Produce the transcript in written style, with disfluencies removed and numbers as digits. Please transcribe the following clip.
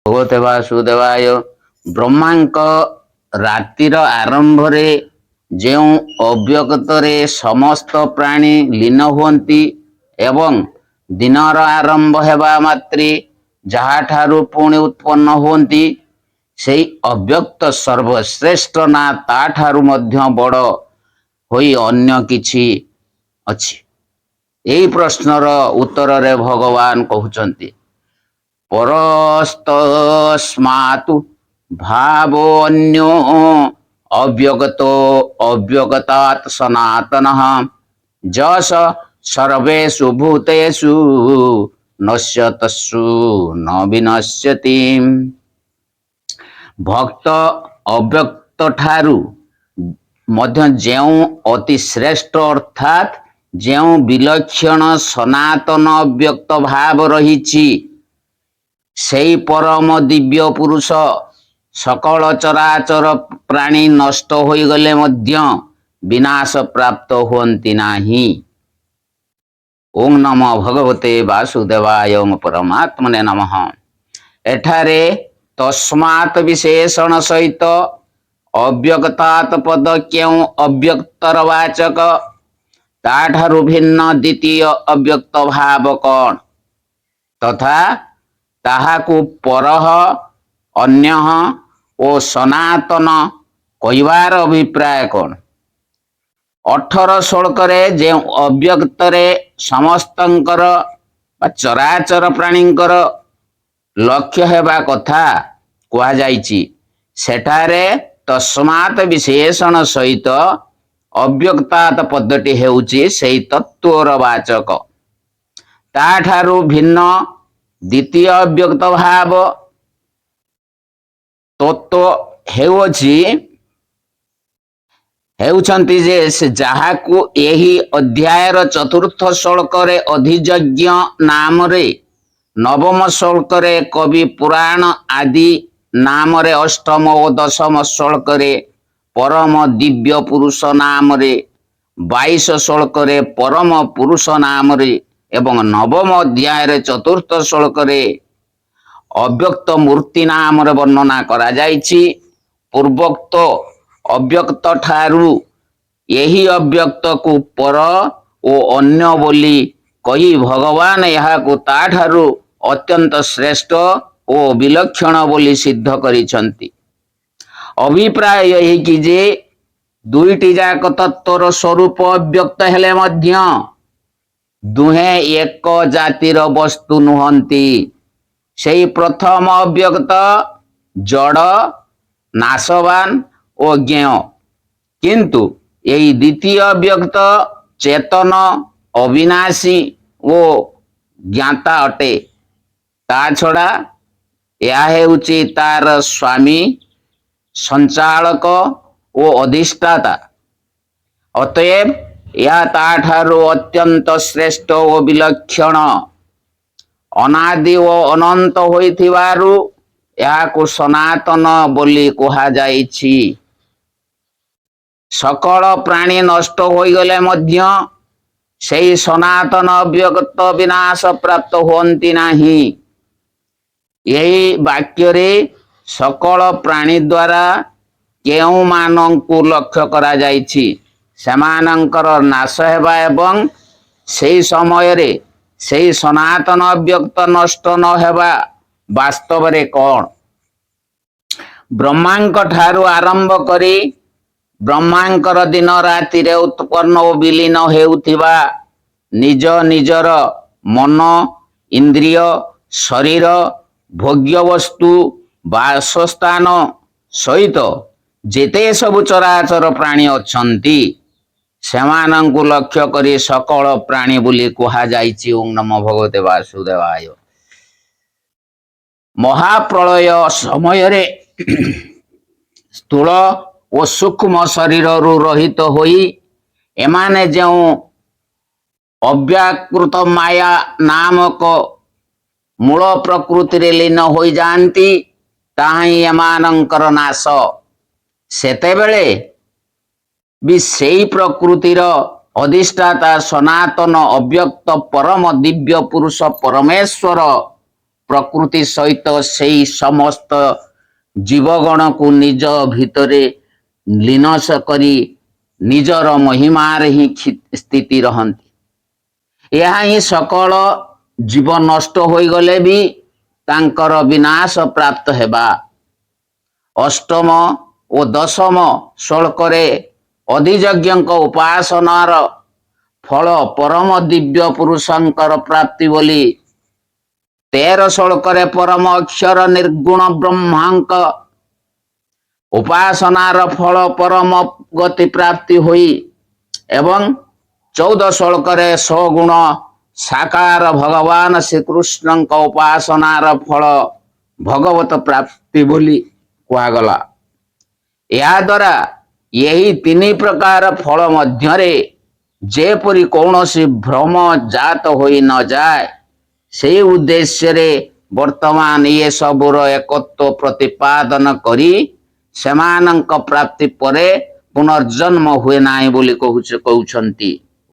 भगवते वासुदेवाय। ब्रह्मांक रातिर आरंभरे जो अव्यक्तरे समस्त प्राणी लीन हुंती एवं दिनर आरंभ हेबा मात्रे जहा ठारू पुणी उत्पन्न हुंती सेई अव्यक्त सर्वश्रेष्ठ ना ता ठारू मध्य बड़ होई अन्य किछि अछि। एई प्रश्नर उत्तर रे भगवान कहउचंती परस्तस्मातु भावो अन्यो अव्यगतो अव्यगतात् सनातनः जस सर्वेषु भूतेषु नश्यतस्सु न विनश्यति। भक्त अव्यक्त ठारू मध्य जेउ अति श्रेष्ठ अर्थात जेउ विलक्षण सनातन अव्यक्त भाव रहिछि सेई परम दिव्य पुरुष सकल चराचर प्राणी नष्ट होई गले मध्य विनाश प्राप्त हुंती नाही। ओम नमो भगवते वासुदेवाय। ओम परमात्मने नमः। एठारे तस्मात् विशेषण सहित अव्यक्तात् पद क्यों अव्यक्तर वाचक ताठारु भिन्न द्वितीय अव्यक्त भाव कौन तथा ताहाकु परह अन्यः ओ सनातन कहवार अभिप्राय कौन। 18 श्लोकरे जे अव्यक्तरे समस्तंकर चराचर प्राणींकर लक्ष्य हेबा कथा कहा जाइछि सेठारे तस्मात् विशेषण सहित अव्यक्तात् पदटी हेउछि सेई तत्वर वाचक ताठारु भिन्न द्वितीय अव्यक्त भाव तत्व हेउछंती जे से जाहाकु एही अध्यायर चतुर्थ श्लोकरे अधियज्ञ नाम रे नवम श्लोकरे कवि पुराण आदि नाम रे अष्टम और दशम श्लोकरे परम दिव्य पुरुष नाम रे 22 श्लोकरे परम पुरुष नाम रे एवं नवम अध्याय रे चतुर्थ श्लोकरे अव्यक्त मूर्ति नाम रे वर्णना करा जाइछि। पूर्वोक्त अव्यक्त ठारू यही अव्यक्त को पर ओ अन्य बोली कही भगवान यहाकु ता ठारू अत्यंत श्रेष्ठ ओ विलक्षण बोली सिद्ध करिसंती। अभिप्राय यही कि जे दुईटी जाक तत्वर स्वरूप अव्यक्त हेले मध्य दुहे एक जातिर वस्तु नुहंती। सेई प्रथम अव्यक्त जड़ नाशवान ओ ज्ञेय किंतु यही द्वितीय अव्यक्त चेतन अविनाशी ओ ज्ञाता अटे। ता छड़ा यह हेउछि तार स्वामी संचालक ओ अधिष्ठाता। अतएव यह ताठारु अत्यंत श्रेष्ठ ओ विलक्षण अनादि ओ अनंत होइथिबारु याकु सनातन बोली कहा जाइछि। सकल प्राणी नष्ट होई गले मध्य सेई सनातन अव्यक्त विनाश प्राप्त होंती नाही। यही वाक्य रे सकल प्राणी द्वारा केउ मानंकु लक्ष्य करा जाइछि सेमानंकर नाश हेबा एवं सेई समय रे सेई सनातन अव्यक्त नष्ट न हेबा वास्तव रे कौन। ब्रह्मांक ठारू आरंभ करी ब्रह्मांकर दिन राति रे उत्पन्न ओ विलीन हेउथिबा निज निजर मन इंद्रिय शरीर भोग्य वस्तु वासस्थान सहित जेते सबु चराचर प्राणी अछंती सेमानंकु लक्ष्य करी सकल प्राणी बोली कहा जाइछि। ओम नमो भगवते वासुदेवाय। महाप्रलय समय रे स्थूल ओ सूक्ष्म शरीर रु रहित होई एमाने जो अव्याकृत माया नामक मूल प्रकृति रे लीन होई जानती ताही एमानंकर नाश। सेतेबेले भी सेई प्रकृतिर अधिष्ठाता सनातन अव्यक्त परम दिव्य पुरुष परमेश्वर ପ୍ରକୃତି ସହିତ ସେଇ ସମସ୍ତ ଜୀବଗଣକୁ ନିଜ ଭିତରେ ଲୀନସ କରି ନିଜର ମହିମାରେ ହିଁ ସ୍ଥିତି ରହନ୍ତି। ଏହା ହିଁ ସକଳ ଜୀବ ନଷ୍ଟ ହୋଇଗଲେ ବି ତାଙ୍କର ବିନାଶ ପ୍ରାପ୍ତ ହେବା। ଅଷ୍ଟମ ଓ ଦଶମ ଶ୍ଲୋକରେ ଅଧିଯଜ୍ଞଙ୍କ ଉପାସନାର ଫଳ ପରମ ଦିବ୍ୟ ପୁରୁଷଙ୍କର ପ୍ରାପ୍ତି ବୋଲି, 13 ଶ୍ଲୋକରେ ପରମ ଅକ୍ଷର ନିର୍ଗୁଣ ବ୍ରହ୍ମାଙ୍କ ଉପାସନାର ଫଳ ପରମ ଗତି ପ୍ରାପ୍ତି ହୋଇ ଏବଂ 14 ଶ୍ଲୋକରେ ସଗୁଣ ସାକାର ଭଗବାନ ଶ୍ରୀକୃଷ୍ଣଙ୍କ ଉପାସନାର ଫଳ ଭଗବତ ପ୍ରାପ୍ତି ବୋଲି କୁହାଗଲା। ଏହା ଦ୍ୱାରା ଏହି 3 ପ୍ରକାର ଫଳ ମଧ୍ୟରେ ଯେପରି କୌଣସି ଭ୍ରମ ଜାତ ହୋଇ ନଯାଏ, ସେହି ଉଦ୍ଦେଶ୍ୟରେ ବର୍ତ୍ତମାନ ଏ ସବୁର ଏକତ୍ୱ ପ୍ରତିପାଦନ କରି ସେମାନଙ୍କ ପ୍ରାପ୍ତି ପରେ ପୁନର୍ଜନ୍ମ ହୁଏ ନାହିଁ ବୋଲି କହୁଛନ୍ତି।